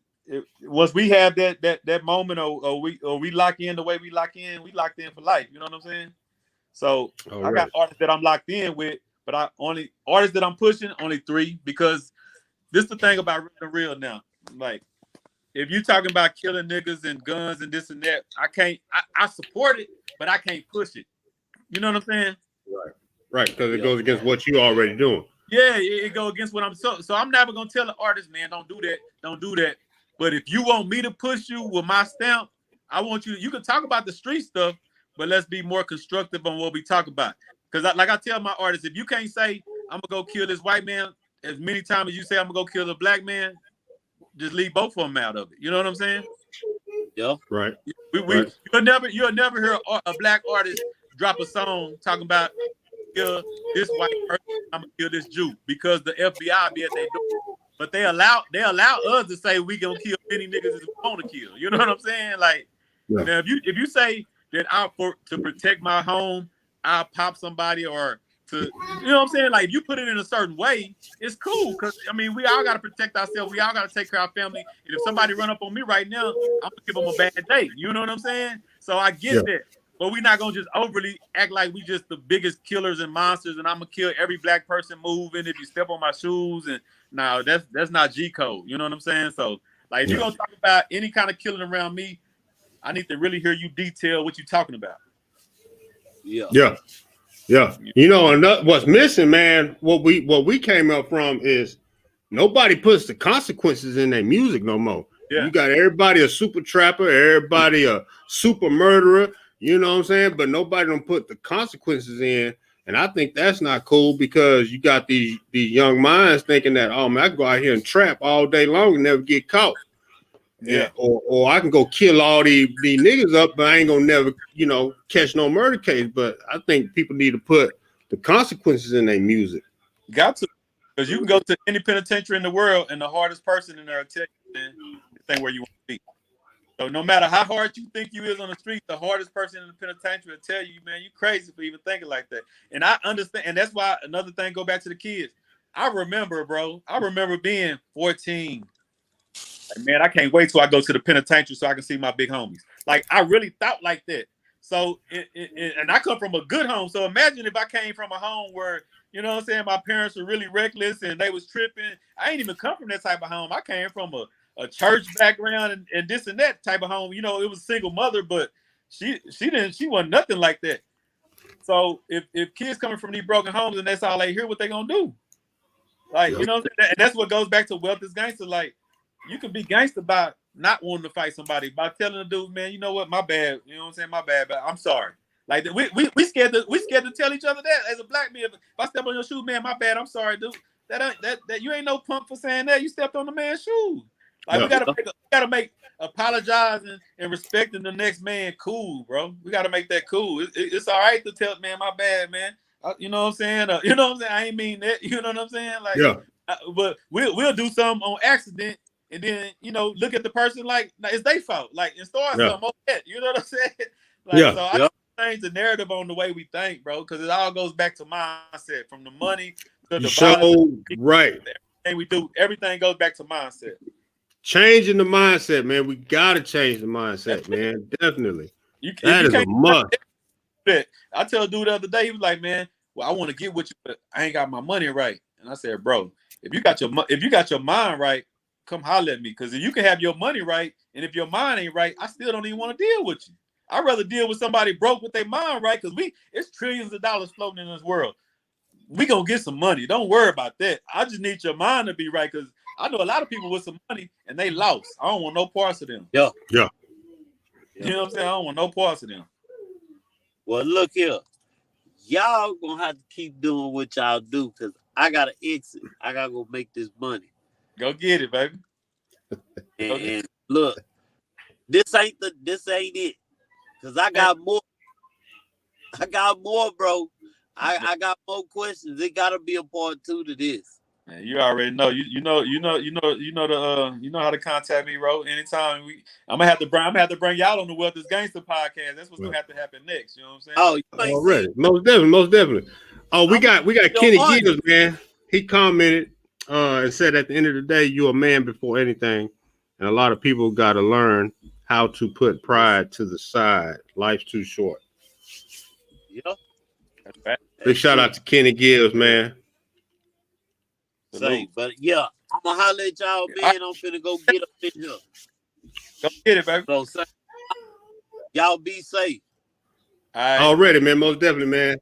Once we have that moment, or we lock in the way we locked in for life. You know what I'm saying? So I got artists that I'm locked in with, but artists that I'm pushing only 3, because this is the thing about Real and Real now. Like, if you talking about killing niggas and guns and this and that, I support it, but I can't push it. You know what I'm saying? Right, because it goes against what you already doing. Yeah, it goes against what I'm so I'm never gonna tell an artist, man, don't do that. But if you want me to push you with my stamp, I want you can talk about the street stuff, but let's be more constructive on what we talk about. Because like I tell my artists, if you can't say I'm gonna go kill this white man as many times as you say I'm gonna go kill the black man, just leave both of them out of it. You know what I'm saying? Yeah. Right. You'll never hear a black artist drop a song talking about kill this white person, I'm gonna kill this Jew, because the FBI be at their door. But they allow us to say we gonna kill any niggas as we want to kill. You know what I'm saying? Like, now if you say that to protect my home, I'll pop somebody, or to, you know what I'm saying? Like, if you put it in a certain way, it's cool. Because I mean, we all gotta protect ourselves. We all gotta take care of our family. And if somebody run up on me right now, I'm gonna give them a bad day. You know what I'm saying? So I get that. But we're not gonna just overly act like we just the biggest killers and monsters, and I'm gonna kill every black person moving if you step on my shoes. And no, that's not G code. You know what I'm saying? So, like, if you're gonna talk about any kind of killing around me, I need to really hear you detail what you're talking about. Yeah. You know, what's missing, man, what we came up from is nobody puts the consequences in their music no more. You got everybody a super trapper, everybody a super murderer. You know what I'm saying? But nobody don't put the consequences in. And I think that's not cool, because you got these young minds thinking that, oh man, I can go out here and trap all day long and never get caught. Yeah. Or I can go kill all these niggas up, but I ain't gonna never, catch no murder case. But I think people need to put the consequences in their music. Got to. Because you can go to any penitentiary in the world, and the hardest person in there will tell you, man, this ain't where you want to be. So no matter how hard you think you is on the street, the hardest person in the penitentiary will tell you, man, you crazy for even thinking like that. And I understand, and that's why another thing, go back to the kids. I remember being 14. Like, man, I can't wait till I go to the penitentiary so I can see my big homies. Like, I really thought like that. So, and I come from a good home. So imagine if I came from a home where, you know what I'm saying, my parents were really reckless and they was tripping. I ain't even come from that type of home. I came from a church background and this and that type of home. You know, it was a single mother, but she wasn't nothing like that. So if kids coming from these broken homes and that's all they hear, what they gonna do? Like, you know, and that's what goes back to wealth is gangster. Like, you can be gangster by not wanting to fight somebody, by telling the dude, man, you know what, my bad. You know what I'm saying? My bad, but I'm sorry. Like, we scared to tell each other that as a black man. If I step on your shoes, man, my bad, I'm sorry, dude. That you ain't no punk for saying that. You stepped on the man's shoes. Like, we gotta make apologizing and respecting the next man cool, bro. We gotta make that cool. It's all right to tell, man, my bad, man. You know what I'm saying? You know what I'm saying? I ain't mean that. You know what I'm saying? Like, but we'll do something on accident, and then, you know, look at the person like it's their fault. Like, and start something on that. You know what I'm saying? Like, so I change the narrative on the way we think, bro, because it all goes back to mindset, from the money to the violence. Right. Everything we do, everything goes back to mindset. Changing the mindset, man. We gotta change the mindset, man. Definitely. That is a must. I tell a dude the other day, he was like, man, well, I want to get with you, but I ain't got my money right. And I said, bro, if you got your mind right, come holler at me. Because if you can have your money right, and if your mind ain't right, I still don't even want to deal with you. I'd rather deal with somebody broke with their mind right, because it's trillions of dollars floating in this world. We gonna get some money. Don't worry about that. I just need your mind to be right, because I know a lot of people with some money and they lost. I don't want no parts of them. Yeah. You know what I'm saying? I don't want no parts of them. Well, look here. Y'all gonna have to keep doing what y'all do, because I gotta exit. I gotta go make this money. Go get it, baby. And look, this ain't it. Because I got more. I got more, bro. I got more questions. It gotta be a part 2 to this. Man, you already know. You know how to contact me, bro. Anytime I'm gonna have to bring y'all on the Wealth is Gangster podcast. That's what's gonna have to happen next. You know what I'm saying? Already. Most definitely. Oh, we got Kenny Giggles, man. He commented. and said at the end of the day, you're a man before anything. And a lot of people got to learn how to put pride to the side. Life's too short. Yeah, That's right. Big shout out to Kenny Gibbs, man. Say, but yeah, I'm gonna holler at y'all, man. I'm finna go get up in here. Go get it, baby. So say, y'all be safe. All right. Already, man. Most definitely, man.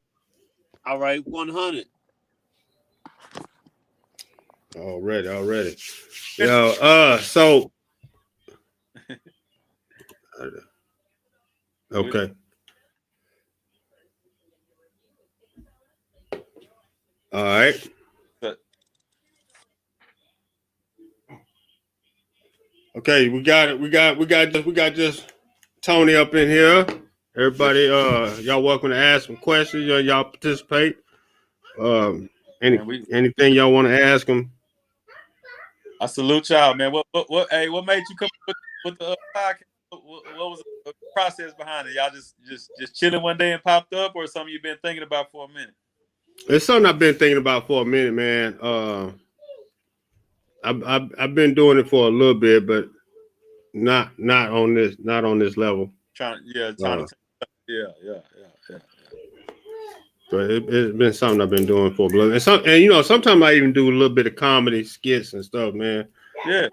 All right, 100. Already. Yo, so okay. All right. Okay, we got it. We got just Tony up in here. Everybody, y'all welcome to ask some questions. Y'all participate. Anything y'all want to ask them? I salute y'all, man. What made you come with the podcast? What was the process behind it? Y'all just chilling one day and popped up, or something you've been thinking about for a minute? It's something I've been thinking about for a minute, man. I've been doing it for a little bit, but not on this level. Yeah. But it's been something I've been doing for a little. And sometimes I even do a little bit of comedy skits and stuff, man. Yeah.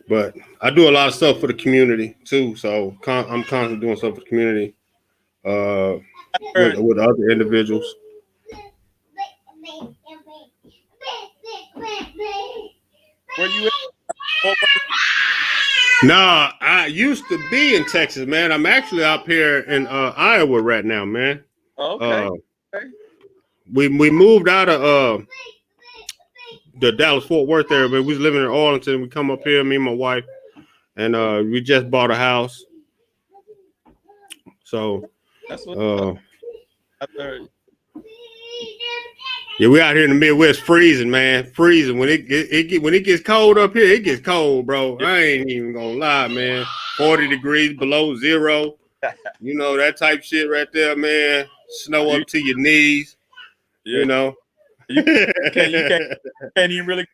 But I do a lot of stuff for the community too. So I'm constantly doing stuff for the community with other individuals. Where you at? Nah, I used to be in Texas, man. I'm actually up here in Iowa right now, man. Okay. We moved out of the Dallas-Fort Worth area, but we was living in Arlington. We come up here, me and my wife, and we just bought a house. So that's what I heard. Yeah, we out here in the Midwest freezing, man. Freezing. When it gets cold up here, it gets cold, bro. I ain't even gonna lie, man. 40 degrees below zero. You know, that type shit right there, man. Snow up to your knees. Yeah. You know. You can't even really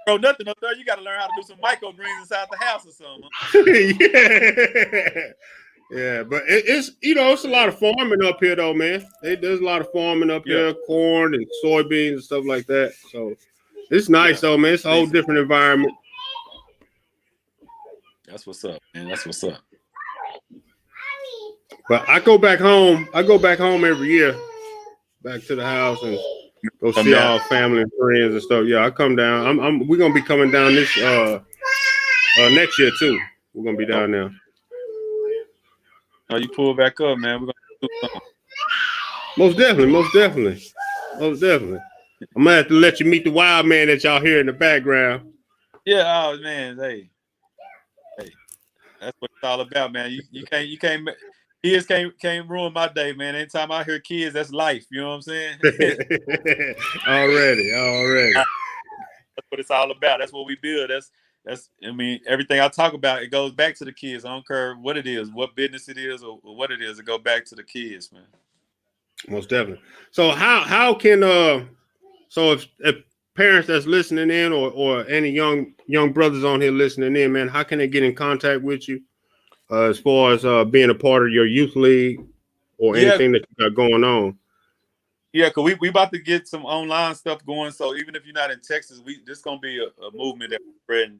grow nothing up there. You gotta learn how to do some microgreens inside the house or something. Yeah. Yeah, but it's a lot of farming up here though, man. There's a lot of farming up here, corn and soybeans and stuff like that. So it's nice though, man. It's a whole different environment. That's what's up, man. That's what's up. But I go back home. Every year, back to the house and go see all family and friends and stuff. Yeah, I come down. We're gonna be coming down this next year too. We're gonna be down there. Oh, you pull back up, man. We're gonna do something. Most definitely. I'm gonna have to let you meet the wild man that y'all hear in the background. Yeah, oh man, hey, that's what it's all about, man. You can't kids can't ruin my day, man. Anytime I hear kids, that's life. You know what I'm saying? Already. That's what it's all about. That's what we build. That's everything I talk about, it goes back to the kids. I don't care what it is, what business it is, or what it is. It go back to the kids, man. Most definitely. So how can if parents that's listening in or any young brothers on here listening in, man, how can they get in contact with you as far as being a part of your youth league or anything that you got going on? Yeah, because we about to get some online stuff going. So even if you're not in Texas, this gonna be a movement that we're spreading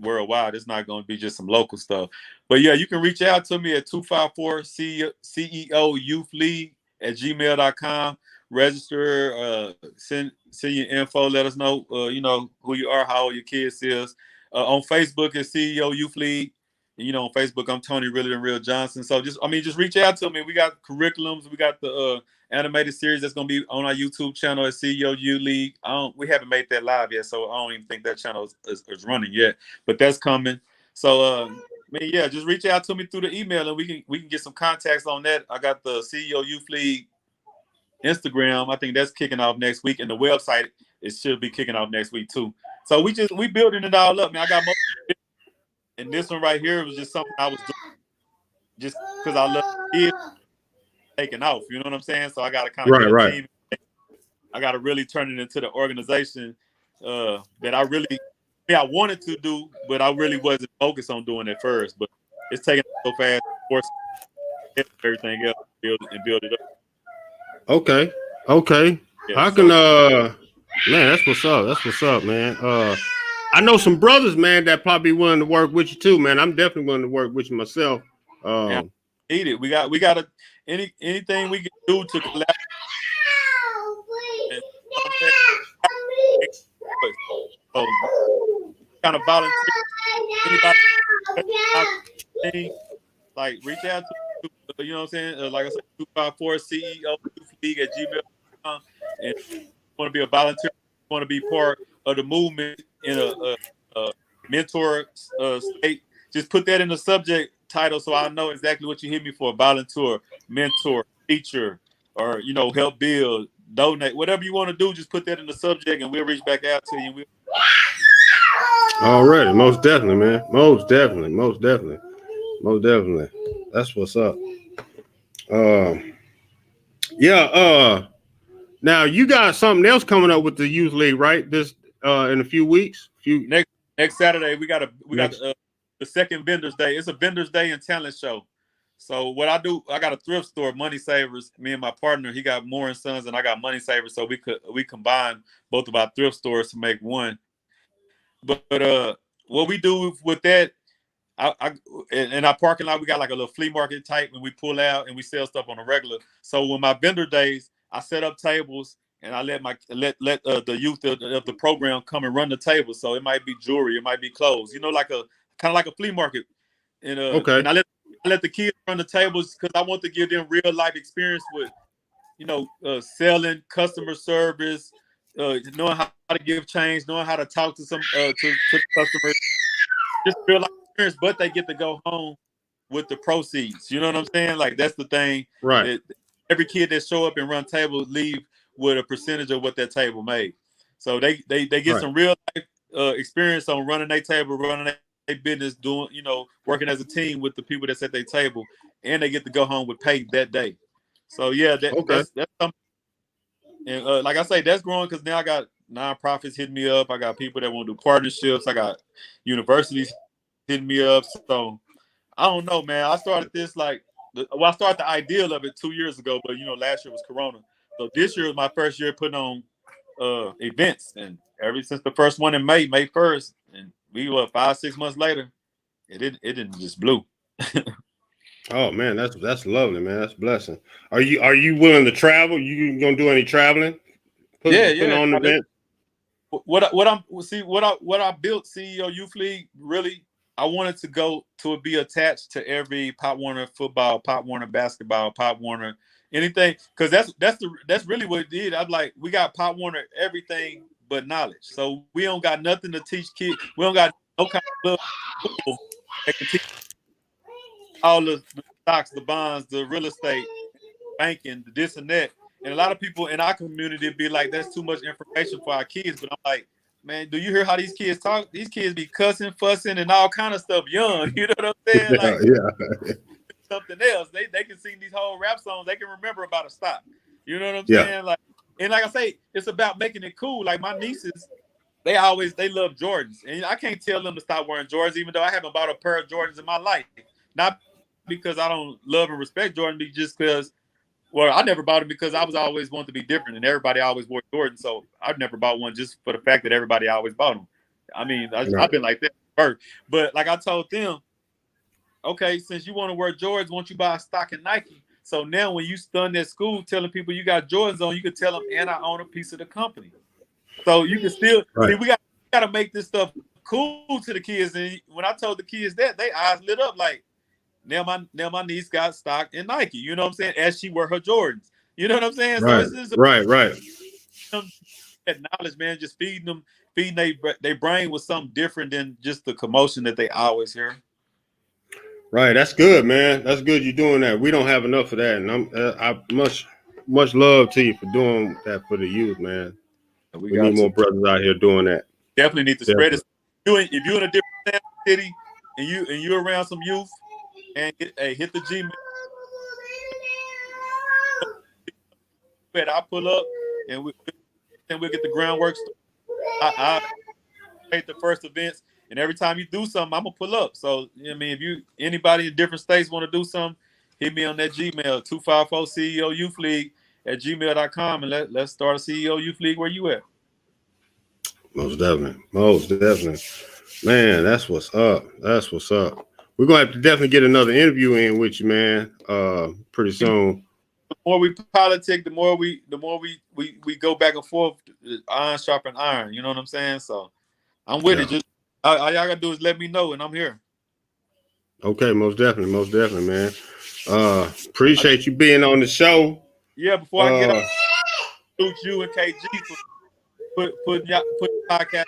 worldwide. It's not gonna be just some local stuff. But yeah, you can reach out to me at 254-CEO Youth League at gmail.com. Register, send your info, let us know who you are, how old your kids is. On Facebook it's CEO Youth League. And, on Facebook I'm Tony Really and Real Johnson. So just reach out to me. We got curriculums, we got the animated series that's gonna be on our YouTube channel at CEO Youth League. We haven't made that live yet, so I don't even think that channel is running yet, but that's coming. So just reach out to me through the email and we can get some contacts on that. I got the CEO Youth League Instagram. I think that's kicking off next week, and the website it should be kicking off next week too. So we building it all up, man. I got most, and this one right here was just something I was doing just because I love kids taking off. You know what I'm saying? So I got to kind of get a team. I got to really turn it into the organization that I wanted to do, but I really wasn't focused on doing it first. But it's taking so fast, of course, everything else, build it up. Okay. Okay. Yeah, I can man, that's what's up. That's what's up, man. I know some brothers, man, that probably willing to work with you too, man. I'm definitely willing to work with you myself. yeah, need it. We got anything we can do to collaborate. And, so, kind of volunteer. Anybody, like reach out to, you know what I'm saying? Like I said, 254 CEO Youth League at gmail.com. And want to be a volunteer, want to be part of the movement in a mentor state. Just put that in the subject title so I know exactly what you hit me for. Volunteer, mentor, teacher, or help build, donate, whatever you want to do. Just put that in the subject, and we'll reach back out to you. Already, most definitely, man. Most definitely. That's what's up. Now you got something else coming up with the youth league, right? This in a few weeks. Next Saturday we got the second Vendors Day. It's a Vendors Day and talent show. So what I do, I got a thrift store, Money Savers. Me and my partner, he got Moore and Sons, and I got Money Savers. So we combine both of our thrift stores to make one. But what we do with that, in our parking lot, we got like a little flea market type, and we pull out and we sell stuff on a regular. So when my vendor days, I set up tables and I let the youth of the program come and run the table. So it might be jewelry, it might be clothes, like kind of like a flea market. And okay. And I let the kids run the tables because I want to give them real life experience with, selling, customer service, knowing how to give change, knowing how to talk to some to customers, just real life experience. But they get to go home with the proceeds. You know what I'm saying? Like that's the thing. Right. Every kid that show up and run tables leave with a percentage of what that table made. So they get some real life experience on running their table, running their business, doing working as a team with the people that's at their table, and they get to go home with pay that day. So yeah, that's something. And like I say, that's growing because now I got nonprofits hitting me up. I got people that want to do partnerships. I got universities hitting me up. So I don't know, man. I started this I started the ideal of it 2 years ago, but last year was Corona. So this year was my first year putting on events, and ever since the first one in May 1st, and we 5-6 months later, it didn't just blew. Oh man, that's lovely, man. That's a blessing. Are you willing to travel? You gonna do any traveling? Putting on the event. What I built CEO Youth League, really, I wanted to go to be attached to every Pop Warner football, Pop Warner basketball, Pop Warner anything, because that's really what it did. I'm like, we got Pop Warner everything but knowledge, so we don't got nothing to teach kids. We don't got no kind of people that can teach all the stocks, the bonds, the real estate, banking, the this and that. And a lot of people in our community be like, that's too much information for our kids. But I'm like, man, do you hear how these kids talk? These kids be cussing, fussing, and all kind of stuff young. You know what I'm saying? Yeah. Something else. They can sing these whole rap songs. They can remember about a stock. You know what I'm saying? Like I say, it's about making it cool. Like my nieces, they love Jordans. And I can't tell them to stop wearing Jordans, even though I haven't bought a pair of Jordans in my life. Not because I don't love and respect Jordan, just because, I never bought them because I was always wanting to be different, and everybody always wore Jordan. So I've never bought one just for the fact that everybody always bought them. I mean, I've been like that first. But like I told them, okay, since you want to wear Jordans, won't you buy a stock in Nike? So now when you stunned at school telling people you got Jordans on, you can tell them, and I own a piece of the company. So you can still see, we got to make this stuff cool to the kids. And when I told the kids that, they eyes lit up like, now my niece got stock in Nike. You know what I'm saying? As she wear her Jordans. You know what I'm saying? Right. So it's just right. That knowledge, man, just feeding their brain with something different than just the commotion that they always hear. Right. That's good, man. That's good you're doing that. We don't have enough of that. And I much love to you for doing that for the youth, man. We need more brothers out here doing that. Definitely need to spread it. If you're in a different city and you're around some youth, and hit the Gmail. I pull up and we and we'll get the groundwork. I create the first events, and every time you do something, I'm gonna pull up. So I mean, if you anybody in different states want to do something, hit me on that Gmail 254 CEO Youth League at gmail.com, and let's start a CEO Youth League where you at. Most definitely, man. That's what's up. We're gonna have to definitely get another interview in with you, man. Pretty soon. The more we politic, the more we go back and forth. Iron sharpen iron. You know what I'm saying? So I'm with it. Just all y'all gotta do is let me know, and I'm here. Okay, most definitely, man. Appreciate you being on the show. Yeah, before I get up, salute you and KG for putting podcast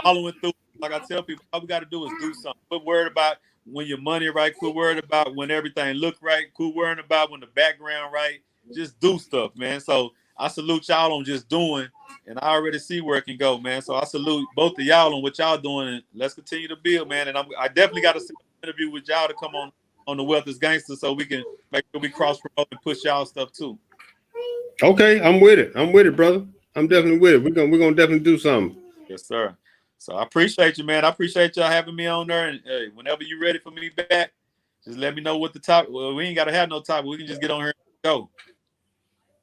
following through. Like I tell people, all we got to do is do something. Quit worried about when your money right. Quit worried about when everything look right. Quit worrying about when the background right. Just do stuff, man. So I salute y'all on just doing, and I already see where it can go, man. So I salute both of y'all on what y'all doing, and let's continue to build, man. And I definitely got to interview with y'all to come on the Wealth is Gangster, so we can make sure we cross promote and push y'all stuff too. Okay, I'm with it, brother. I'm definitely with it. We're gonna definitely do something. Yes, sir. So I appreciate you, man. I appreciate y'all having me on there. And hey, whenever you're ready for me back, just let me know what the topic. Well, we ain't gotta have no topic. We can just get on here and go.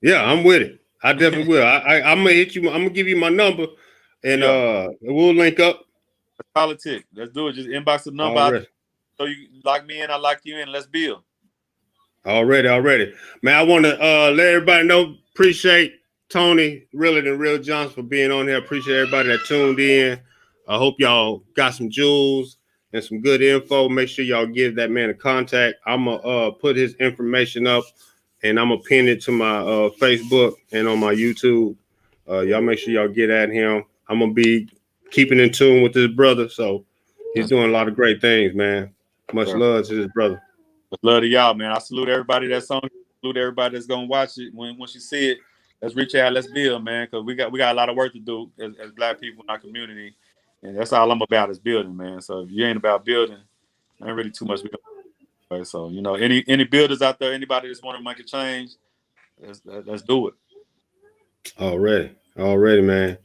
Yeah, I'm with it. I definitely will. I'm gonna hit you. I'm gonna give you my number, and we'll link up. Politics. Let's do it. Just inbox the number. So you lock me in, I lock you in. Let's build. Already. Man, I want to let everybody know. Appreciate Tony Realer Than Real Johnson for being on here. Appreciate everybody that tuned in. I hope y'all got some jewels and some good info. Make sure y'all give that man a contact. I'm gonna put his information up, and I'm gonna pin it to my Facebook and on my YouTube. Y'all make sure y'all get at him. I'm gonna be keeping in tune with this brother, so he's doing a lot of great things, man. Much love to his brother. Much love to y'all, man. I salute everybody that's on. Salute everybody that's gonna watch it. When you see it, let's reach out. Let's build, man, because we got a lot of work to do as Black people in our community, and that's all I'm about is building, man. So if you ain't about building, ain't really too much we can do. So any builders out there, anybody that's want to make a change, let's do it. Already, man.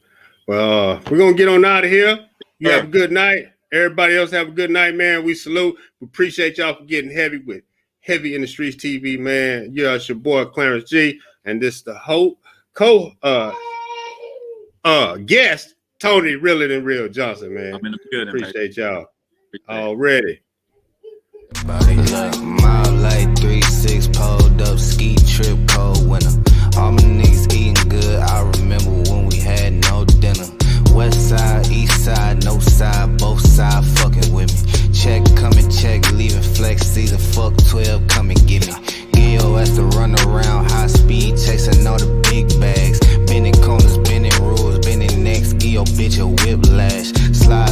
Well, we're gonna get on out of here. You have a good night. Everybody else have a good night, man. We salute. We appreciate y'all for getting heavy with Heavy in the Streets TV, man. Yeah, it's your boy Clarence G, and this the guest Tony Realer Than Real Johnson, man. I'm in the building, appreciate y'all already. Look, mile like 3-6 pulled up, ski trip, cold winter. All my niggas eating good. I remember when we had no dinner. West side, east side, no side, both sides fucking with me. Check, coming, check, leaving flex season. Fuck 12, come and get me. Get your ass to run around, high speed, chasing all the big bags. Bending corners, bending rules, bending necks, give your bitch a whiplash. Slide